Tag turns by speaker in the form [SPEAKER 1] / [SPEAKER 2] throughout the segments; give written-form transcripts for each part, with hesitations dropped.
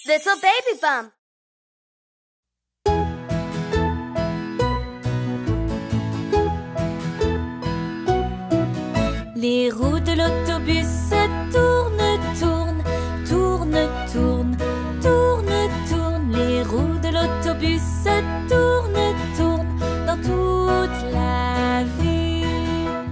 [SPEAKER 1] Little baby bump.
[SPEAKER 2] Les roues de l'autobus tournent, tournent, tournent, tournent, tournent, tournent. Les roues de l'autobus tournent, tournent dans toute la ville.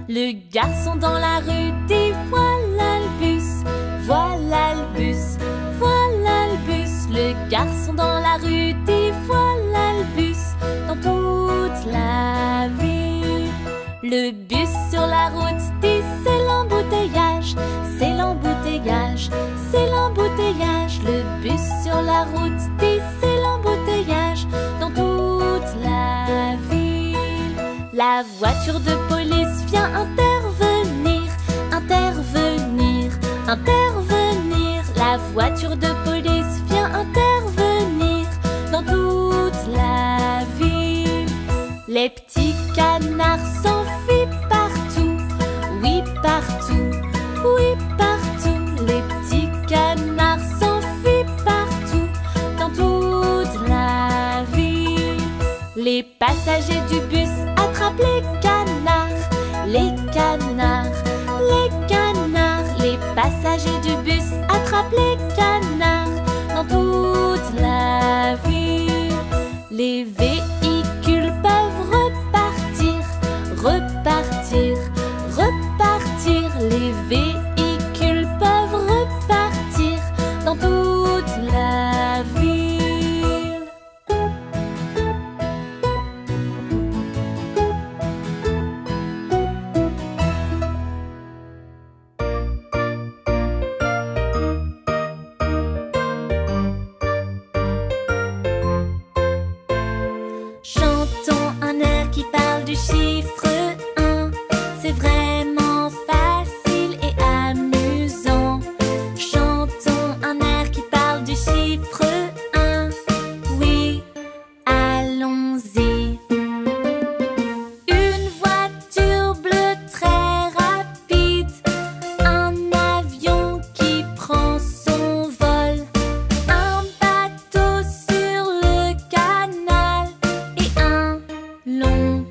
[SPEAKER 2] Le garçon dans la rue dit voilà le bus, voilà le bus, voilà le bus. Le garçon dans la rue dit voilà le bus dans toute la ville. Le bus sur la route dit c'est l'embouteillage, c'est l'embouteillage, c'est l'embouteillage. Le bus sur la route dit c'est l'embouteillage dans toute la ville. La voiture de police vient intervenir, intervenir, intervenir. La voiture de police vient intervenir dans toute la ville. Les petits canards s'enfuient partout, oui partout, oui partout. Les petits canards s'enfuient partout dans toute la ville. Les passagers du bus attrapent les canards, les canards, les canards. Les passagers du bus attrapent les canards dans toute la ville. Les véhicules peuvent repartir, repartir, repartir. Les véhicules peuvent repartir dans toute la ville. Chantons un air qui parle du chiffre 1. C'est vraiment facile et amusant. Chantons un air qui parle du chiffre 1. Oui, allons-y. Une voiture bleue très rapide, un avion qui prend son vol, un bateau sur le canal et un long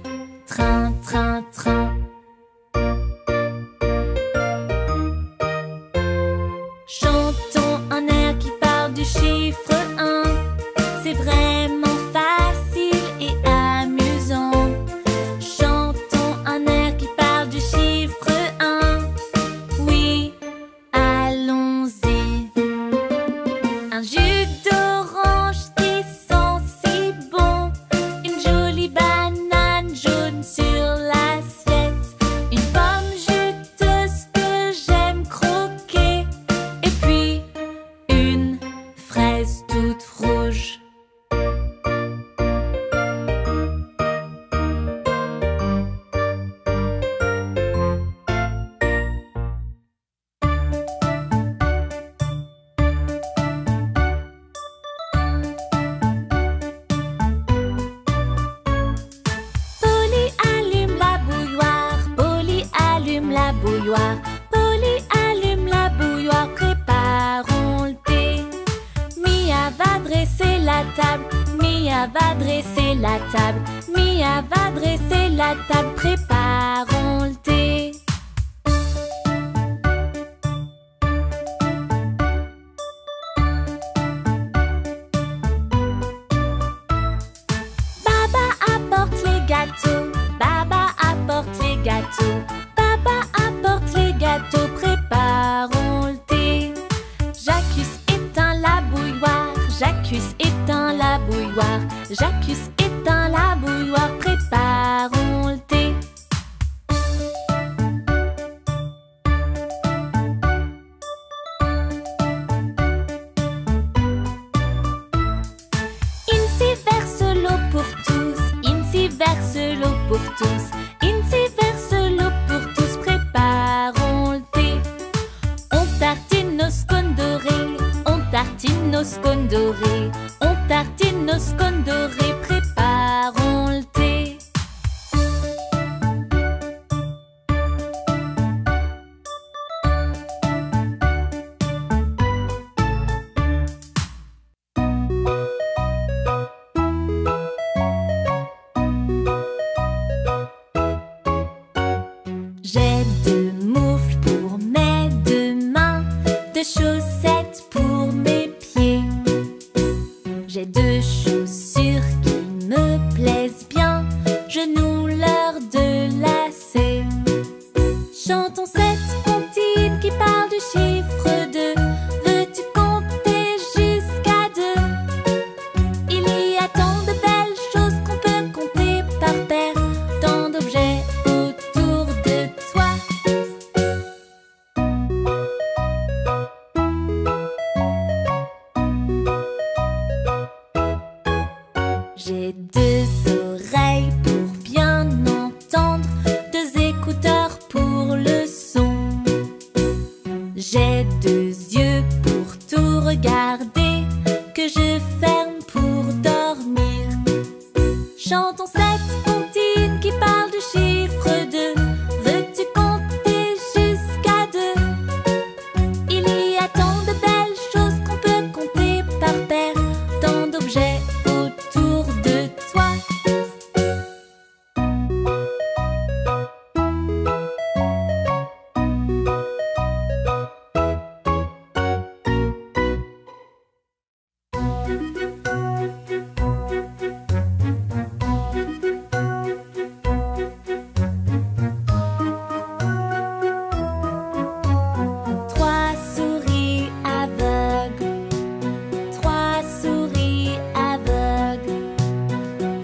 [SPEAKER 2] train, train, train. Chantons un air qui parle du chiffre 1. C'est vraiment facile et amusant. Chantons un air qui parle du chiffre 1. Oui, allons-y. Un jus d'orange qui sent si bon, une jolie banane jaune sur l'assiette, une pomme juteuse que j'aime croquer, et puis une fraise toute rouge. Polly allume la bouilloire, Polly allume la bouilloire, Polly allume la bouilloire, préparons le thé. Mia va dresser la table, Mia va dresser la table, Mia va dresser la table, préparons le thé. Baba apporte les gâteaux, Baba apporte les gâteaux, Baba apporte les gâteaux, préparons le thé. J'accuse éteint la bouilloire, j'accuse éteint la bouilloire, j'accuse éteint la bouilloire, préparons le thé. Incy verse l'eau pour tous, Incy verse l'eau pour tous, Incy verse l'eau pour tous, préparons le thé. On tartine nos scones dorés, on tartine nos scones dorés, on tartine nos scones dorés, préparons le thé. J'ai 2 moufles pour mes 2 mains, 2 chaussettes pour mes pieds. J'ai 2 chaussures qui me plaisent bien, je noue leurs 2 lacets. Chantons cette comptine qui parle du chiffre 2. Veux-tu compter jusqu'à 2? Il y a tant de belles choses qu'on peut compter par paire, tant d'objets autour de toi. J'ai 2 oreilles pour bien entendre, 2 écouteurs pour le son. J'ai 2 yeux pour tout regarder, que je ferme pour dormir. Chantons cette comptine qui parle du chiffre 2. Veux-tu compter jusqu'à 2? Il y a tant de belles choses qu'on peut compter par paire, tant d'objets autour de toi. Trois souris aveugles, 3 souris aveugles.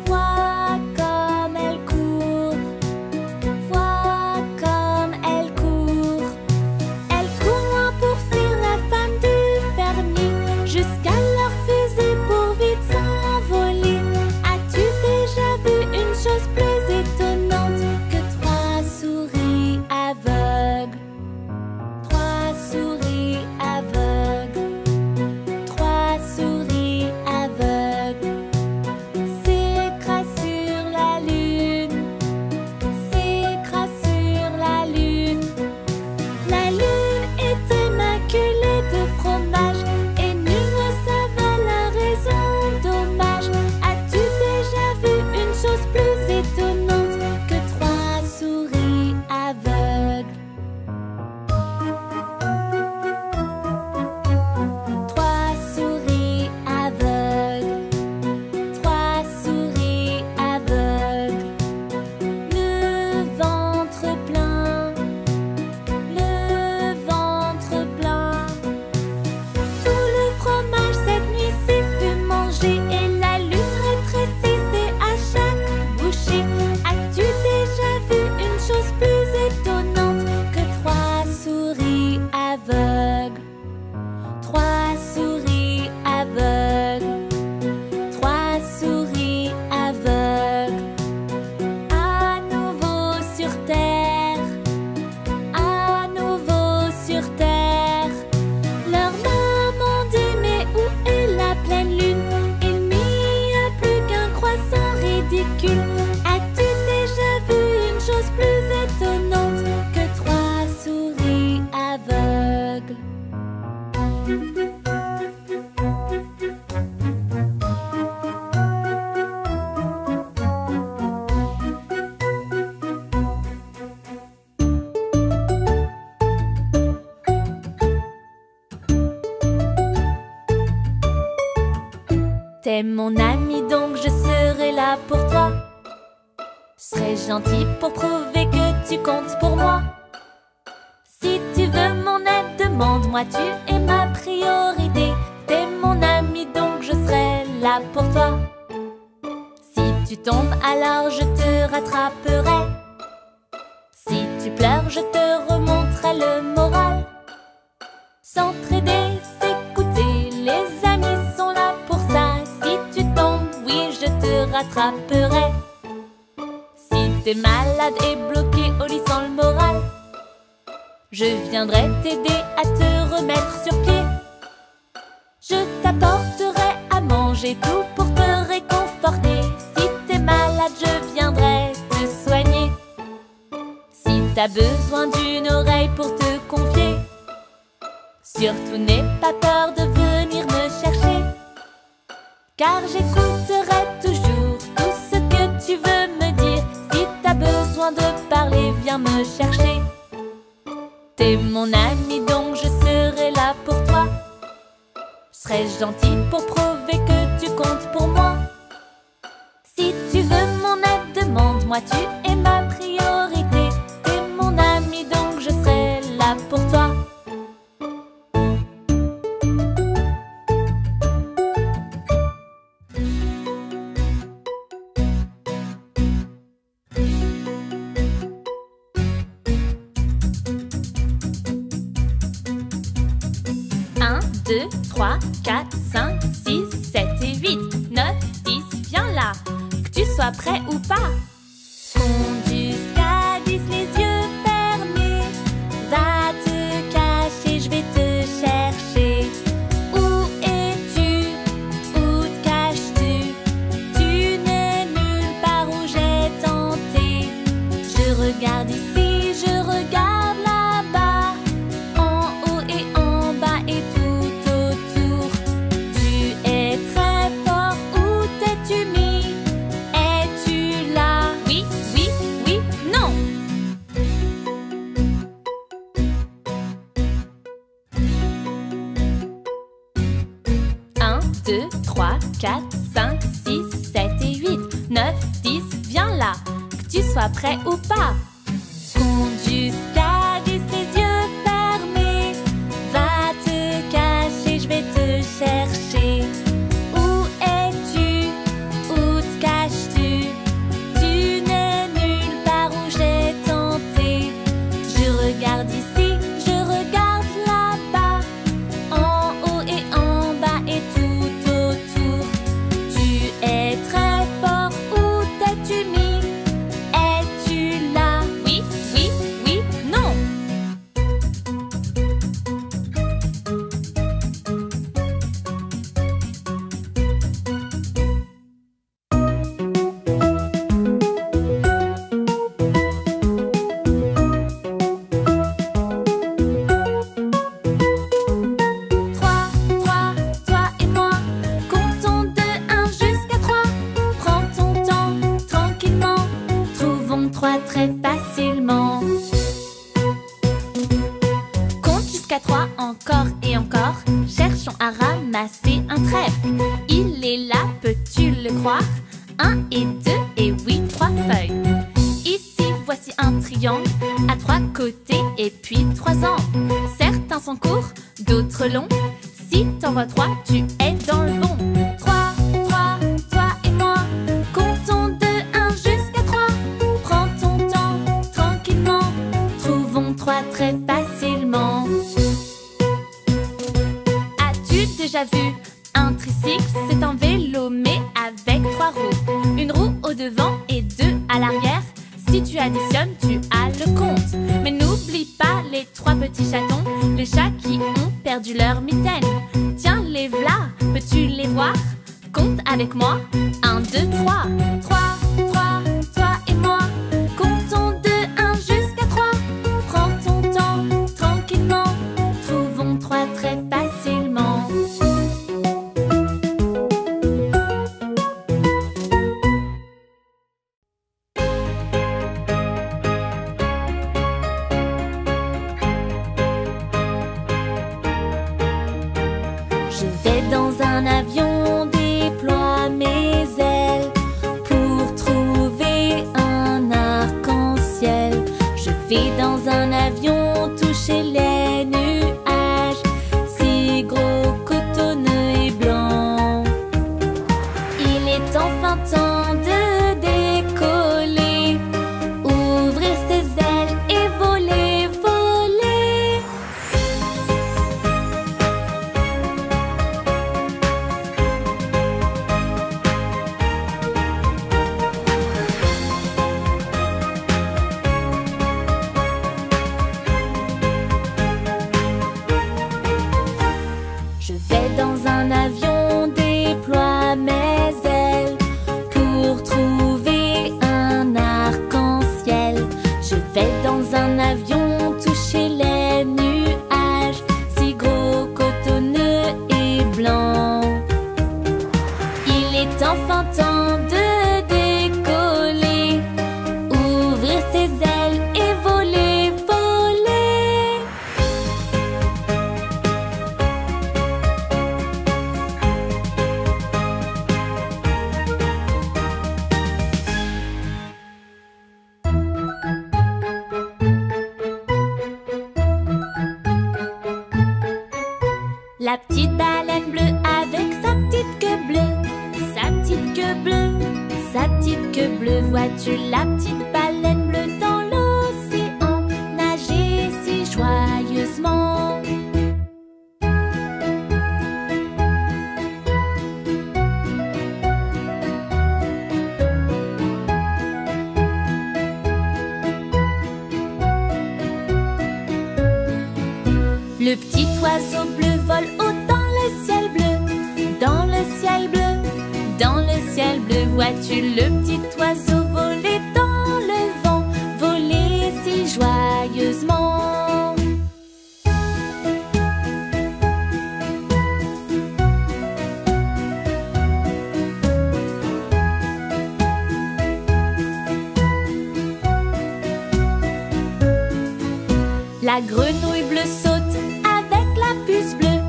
[SPEAKER 2] Vois comme elles courent, vois comme elles courent. Elles courent loin pour fuir la femme du fermier, jusqu'à leur fusée pour vite s'envoler. As-tu déjà vu une chose plus étonnante que 3 souris aveugles? 3 souris aveugles, 3 souris aveugles. S'écrasent sur la lune, s'écrasent sur la lune. La lune était maculée de fromage et nul ne savait la raison. Dommage. As-tu déjà vu une chose plus étonnante que 3 souris aveugles? 3 souris aveugles, 3 souris aveugles. Le ventre plein, le ventre plein. Tout le fromage cette nuit s'est fait manger et la lune rétrécissait à chaque bouchée. As-tu déjà vu une chose plus étonnante que 3 souris aveugles? 3 souris aveugles, 3 souris aveugles. À nouveau sur terre, à nouveau sur terre. Leur maman dit mais où est la pleine lune? Il n'y a plus qu'un croissant ridicule. As-tu déjà vu une chose plus étonnante que 3 souris aveugles? T'es mon ami donc je serai là pour toi. Je serai gentil pour prouver que tu comptes pour moi. Si tu veux mon aide, demande-moi, tu es ma priorité. T'es mon ami donc je serai là pour toi. Si tu tombes alors je te rattraperai. Si tu pleures je te remonterai le moral. S'entraider, s'écouter, les amis sont là pour ça. Si tu tombes, oui je te rattraperai. Si t'es malade et bloqué au lit sans le moral, je viendrai t'aider à te remettre sur pied. Je t'apporterai à manger, tout pour te réconforter. Si t'es malade, je viendrai te soigner. Si t'as besoin d'une oreille pour te confier, surtout n'aie pas peur de venir me chercher. Car j'écouterai toujours tout ce que tu veux me dire. Si t'as besoin de parler, viens me chercher. T'es mon ami donc je serai là pour toi. Serais-je gentil pour prouver que tu comptes pour moi? Si tu veux mon aide, demande-moi, tu es ma priorité. T'es mon ami donc je serai là pour toi. Un, 2, 3, 4, 5, 6, 7 et 8, 9, 10, viens là, que tu sois prêt ou pas. Compte jusqu'à 10 les yeux fermés. Va te cacher, je vais te chercher. Où es-tu? Où te caches-tu? Tu n'es nulle part où j'ai tenté. Je regarde ici, je regarde là-bas, en haut et en bas et tout autour. Tu es très fort, où t'es-tu mis? Es-tu là? Oui, oui, oui, non. 1, 2, 3, 4, 5, 6, 7 et 8, 9, 10, viens là, que tu sois prêt ou pas. Compte jusqu'à 10 les yeux fermés. Va te cacher, je vais te chercher. Où es-tu? Où te caches-tu? Tu n'es nulle part où j'ai tenté. Je regarde ici, je regarde là-bas, en haut et en bas et tout autour. Tu es très fort, où t'es-tu mis? Es-tu là? Oui, oui, oui, non. 3, 3, toi et moi, comptons de 1 jusqu'à 3. Prends ton temps, tranquillement, trouvons 3 très facilement. Compte jusqu'à 3 encore et encore, cherchons à ramasser un trèfle. Il est là, peux-tu le croire? 1 et 2 et oui, 3 feuilles. Ici, voici un triangle à 3 côtés et puis 3 angles. Certains sont courts, d'autres longs. Si t'en vois 3, tu es dans le bon. 3, 3, toi et moi, comptons de 1 jusqu'à 3. Prends ton temps, tranquillement, trouvons 3 très facilement. As-tu déjà vu un tricycle? C'est un vélo mais avec 3 roues. Une roue au devant et 2 à l'arrière. Si tu additionnes, tu as le compte. Mais n'oublie pas les 3 petits chatons, les chats qui ont perdu leur mitaine. Tiens, les v'là, peux-tu les voir? Compte avec moi. 1, 2, 3. 3, 3, toi et moi, comptons de 1 jusqu'à 3. Prends ton temps, tranquillement, trouvons 3 très facilement. Je vais dans un avion, déploie mes ailes pour trouver un arc-en-ciel. Je vais dans un avion, toucher les nuages, si gros, cotonneux et blancs. Il est enfin temps de décoller, ouvrir ses ailes et voler, voler. Je vais dans un avion, déploie mes ailes pour trouver un arc-en-ciel. Je vais dans un avion, toucher les nuages, si gros, cotonneux et blancs. Il est enfin temps de décoller, ouvrir ses ailes La petite baleine bleue avec sa petite queue bleue. Sa petite queue bleue, sa petite queue bleue. Vois-tu la petite baleine bleue dans l'océan nager si joyeusement? Le petit oiseau bleu vole haut dans le ciel bleu. Dans le ciel bleu, dans le ciel bleu. Vois-tu le petit oiseau voler dans le vent, voler si joyeusement? La grenouille bleue saute avec la puce bleue.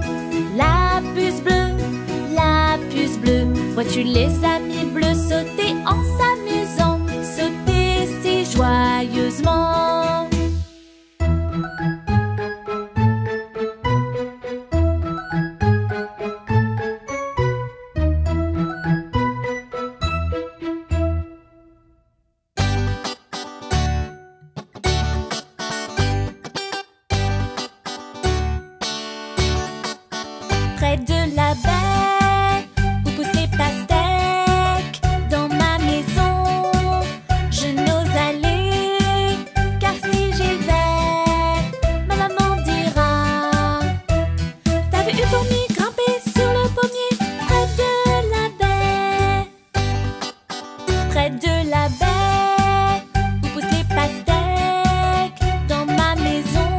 [SPEAKER 2] La puce bleue, la puce bleue. Vois-tu les amis bleus sauter en s'amusant, sauter si joyeusement? Près de la baie où poussent les pastèques, dans ma maison je n'ose aller, car si j'y vais, ma maman dira: t'as vu une fourmi grimper sur le pommier près de la baie? Près de la baie où poussent les pastèques, dans ma maison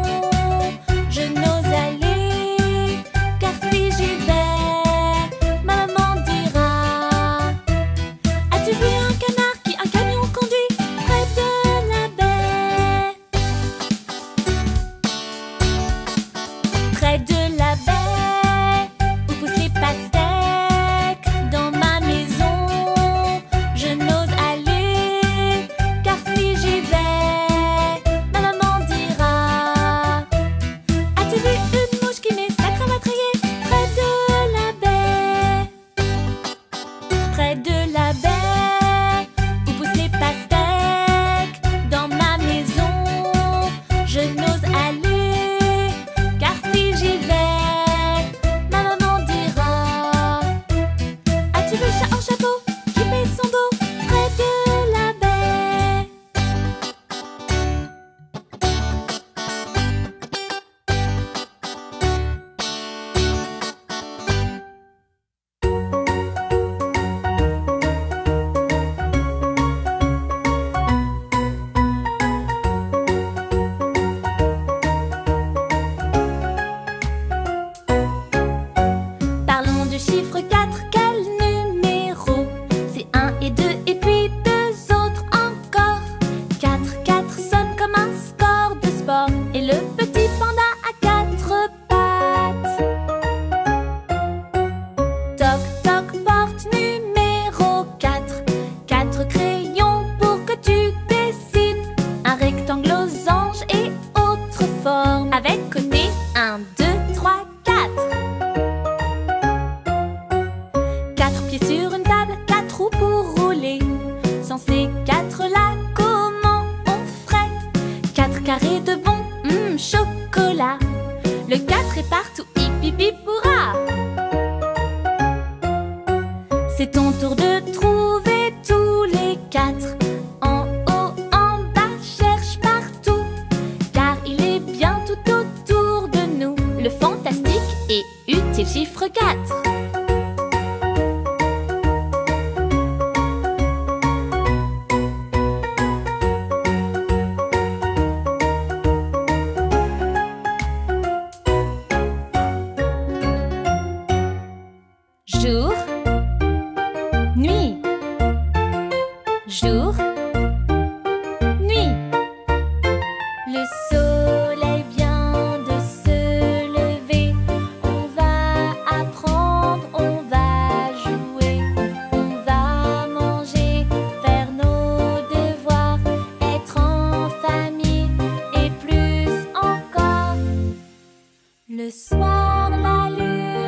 [SPEAKER 2] je n'ose aller, car si j'y vais, ma maman dira: as-tu vu un canard qui un camion conduit près de la baie? Près de la baie où poussent les pastèques, dans ma maison je n'ose aller, car si j'y vais, ma maman dira: as-tu vu une mouche qui met sa cravate rayée près de la baie? Près de la baie où poussent les pastèques, dans ma maison je n'ose aller, car si j'y vais, ma maman dira: as-tu vu le chat en chapeau qui fait son beau près de la baie? Parlons du chiffre 4, quel numéro? C'est 1 et 2 et puis 2 autres encore. 4, 4 sonne comme un score de sport, et le petit panda a 4 pattes. Toc toc porte numéro 4. 4 crayons pour que tu dessines un rectangle, losange et autres formes, avec côté 1, 2, 3, 4. 4 pieds sur une table, 4 roues pour rouler. Sans ces 4 là, comment on ferait? 4 carrés de bon chocolat. Le 4 est partout, hip hip hip hurrah! C'est ton tour de trouver tous les 4. En haut, en bas, cherche partout, car il est bien tout autour de nous, le fantastique et utile chiffre 4. Jour, nuit. Jour, nuit. Le soleil vient de se lever. On va apprendre, on va jouer, on va manger, faire nos devoirs, être en famille et plus encore. Le soir, la lune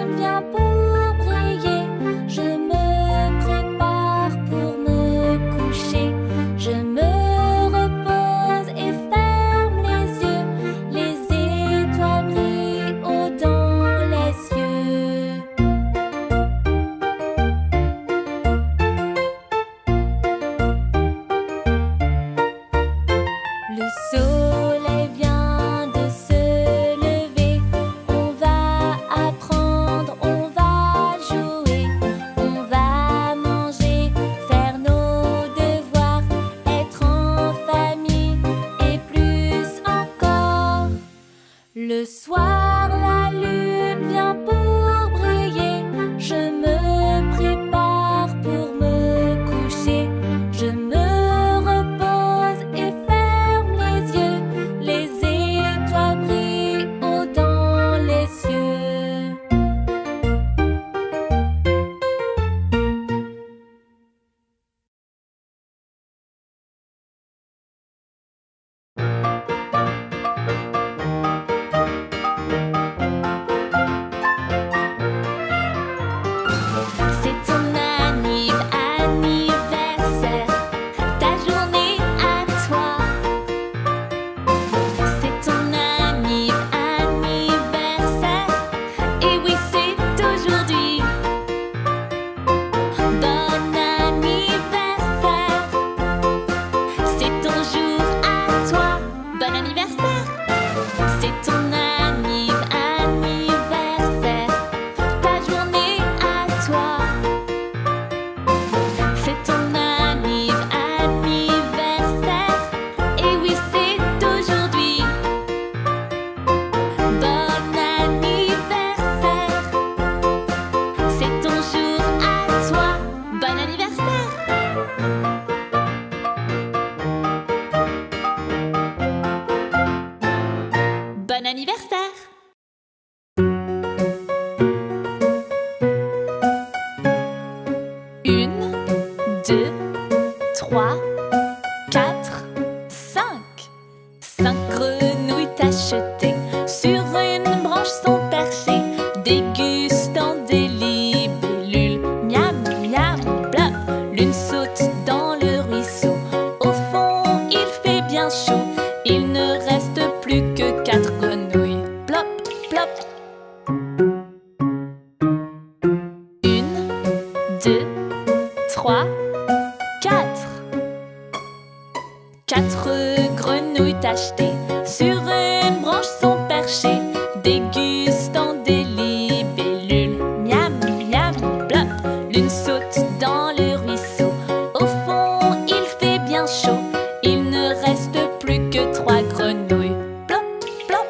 [SPEAKER 2] L'une saute dans le ruisseau. Au fond, il fait bien chaud. Il ne reste plus que 3 grenouilles. Plop, plop.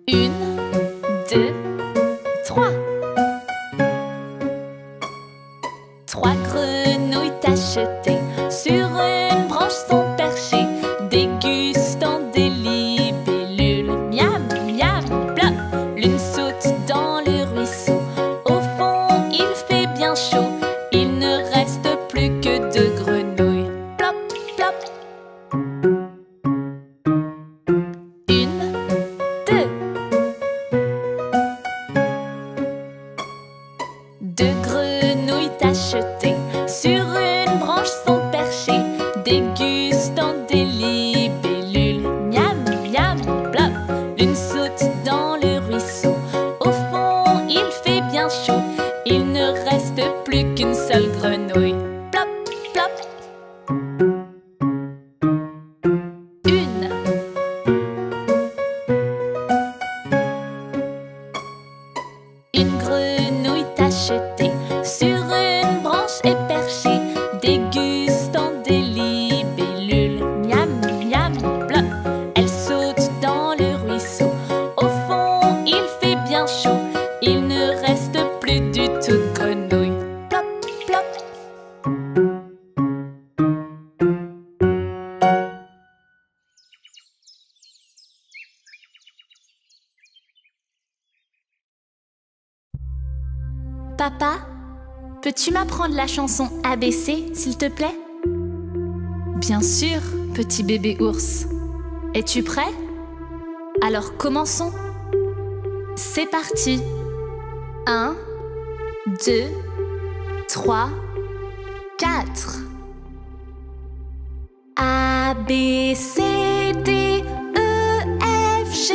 [SPEAKER 2] 1, 2, 3. 3 grenouilles tachetées sur une branche sont perchées, dégustant des libellules. Miam, miam, plop. L'une saute dans le ruisseau. Au fond, il fait bien chaud. Il ne reste plus que 2 grenouilles. Plop, plop. 1, 2. 2 grenouilles tachetées sur une branche sont perchées, dégustant des libellules. Miam, miam, plop. L'une saute dans le ruisseau. Au fond, il fait bien chaud. Il ne reste plus qu'une seule grenouille. Plop, plop. 1. 1 grenouille tachetée sur une branche est perchée, dégustant des libellules. Miam, miam, plop. Elle saute dans le ruisseau. Au fond, il fait bien chaud. Il ne reste plus du tout de grenouilles. Plop, plop. 'Papa, peux-tu m'apprendre la chanson ABC, s'il te plaît?' 'Bien sûr, petit bébé ours. Es-tu prêt? Alors commençons. C'est parti. 1, 2, 3, 4. A, B, C, D, E, F, G,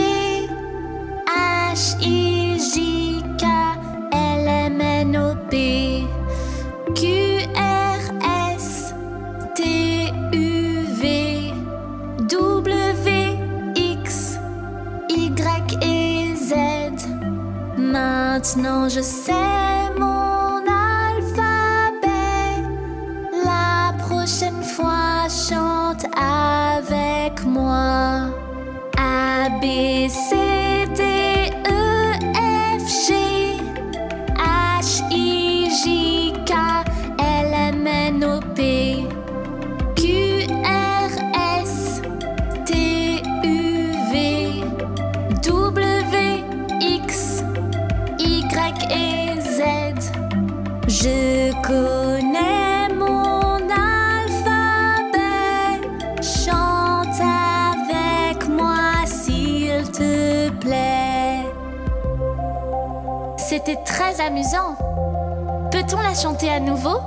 [SPEAKER 2] H, I, J, K, L, M, N, O, P, Q, R, S, T, U, V, W, X, Y et Z. Maintenant je sais mon alphabet. La prochaine fois chante avec moi. A, B, C, D, E, F, G, H, I, J, K, L, M, N, O, P, Q, R, S, T, U, V, W, X, Y et Z. Je connais mon alphabet. Chante avec moi s'il te plaît. C'était très amusant. Peut-on la chanter à nouveau?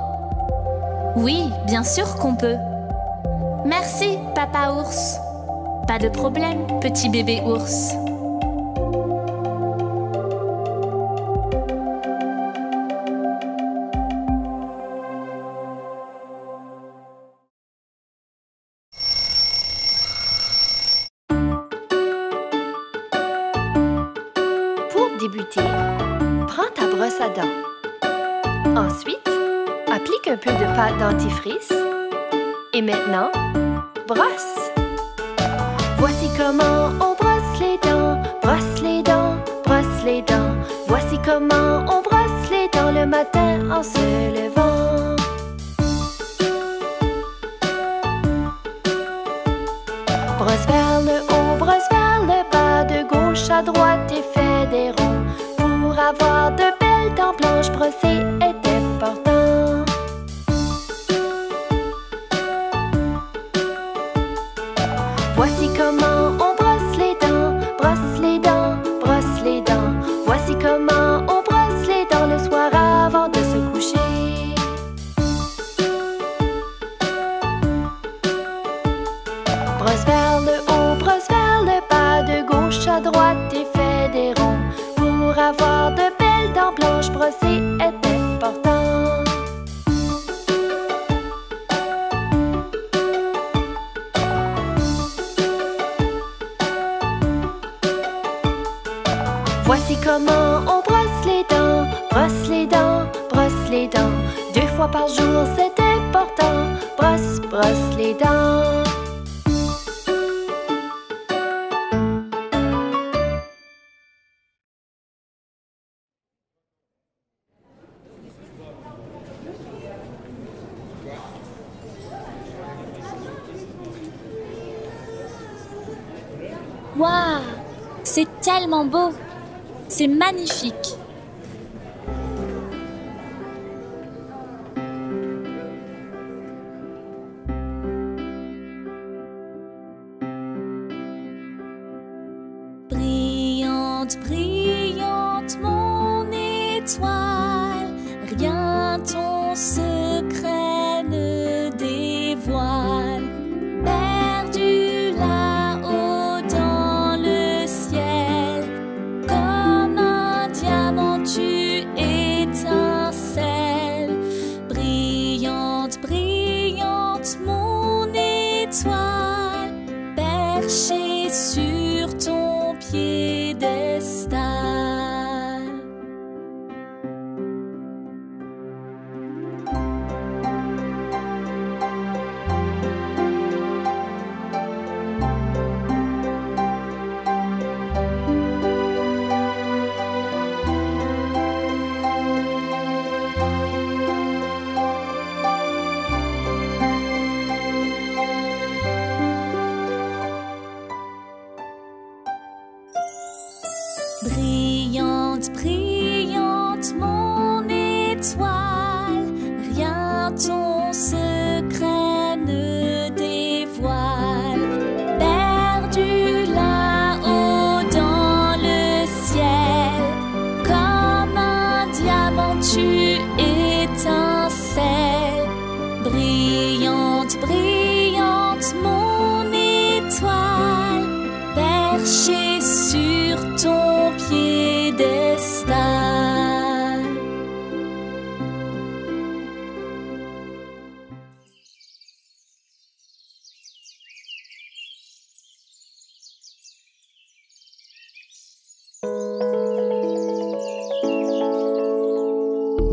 [SPEAKER 2] Oui, bien sûr qu'on peut. Merci, papa ours. Pas de problème, petit bébé ours.
[SPEAKER 1] Pour débuter, prends ta brosse à dents. Ensuite, applique un peu de pâte dentifrice. Et maintenant, brosse. Voici comment on brosse les dents. Brosse les dents, brosse les dents. Voici comment on brosse les dents le matin en se levant. Brosse vers le haut, brosse vers le bas, de gauche à droite et fais des ronds. Pour avoir de belles dents blanches, brosser est important. Voici comment on brosse les dents. Brosse les dents, brosse les dents. Voici comment on brosse les dents le soir avant de se coucher. Brosse vers le haut, brosse vers le bas, de gauche à droite et fais des ronds. Pour avoir de belles dents blanches, brosser est important. Voici comment on brosse les dents. Brosse les dents, 2 fois par jour, c'est important. Brosse, brosse les dents.
[SPEAKER 2] Waouh! C'est tellement beau! C'est magnifique! Brillante, brillante, mon étoile, rien ton secret ne dévoile. Perdu là-haut dans le ciel, comme un diamant tu étincelles. Brillante, brillante, mon étoile, perchée sur ton piédestal. Brillante, brillante, mon étoile, rien ton secret ne dévoile. Perdu là-haut dans le ciel, comme un diamant tu étincelles. Brillante, brillante, mon étoile, perchée sur ton piédestal.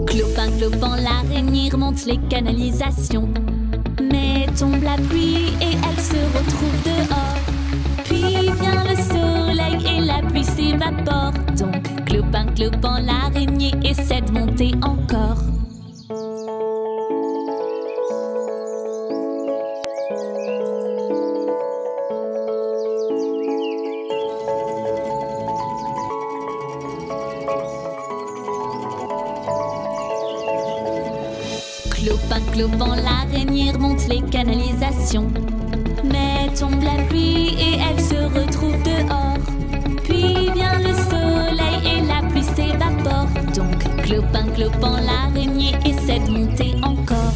[SPEAKER 2] Clopin, clopin, l'araignée remonte les canalisations. Mais tombe la pluie et elle se retrouve dehors. Puis vient le soleil et la pluie s'évapore. Donc clopin, clopin, l'araignée essaie de monter encore. Clopin, clopin, l'araignée remonte les canalisations. Mais tombe la pluie et elle se retrouve dehors. Puis vient le soleil et la pluie s'évapore. Donc clopin, clopin, l'araignée essaie de monter encore.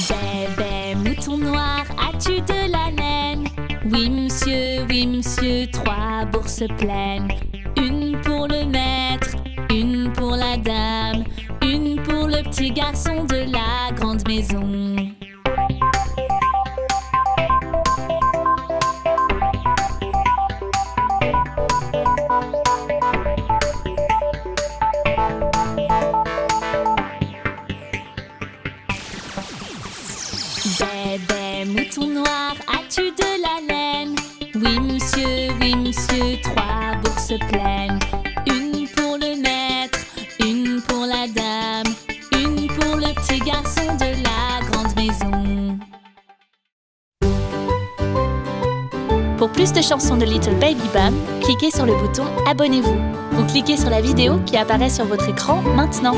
[SPEAKER 2] Bébé, mouton noir, as-tu de la laine? Oui monsieur, 3 bourses pleines. Une pour le maître, une pour la dame, une pour le petit garçon de la grande maison. Bébé, mouton noir, as-tu de la laine? Oui monsieur, 3 bourses pleines. Une pour le maître, une pour la dame, une pour le petit garçon de la grande maison.
[SPEAKER 3] Pour plus de chansons de Little Baby Bum, cliquez sur le bouton Abonnez-vous ou cliquez sur la vidéo qui apparaît sur votre écran maintenant.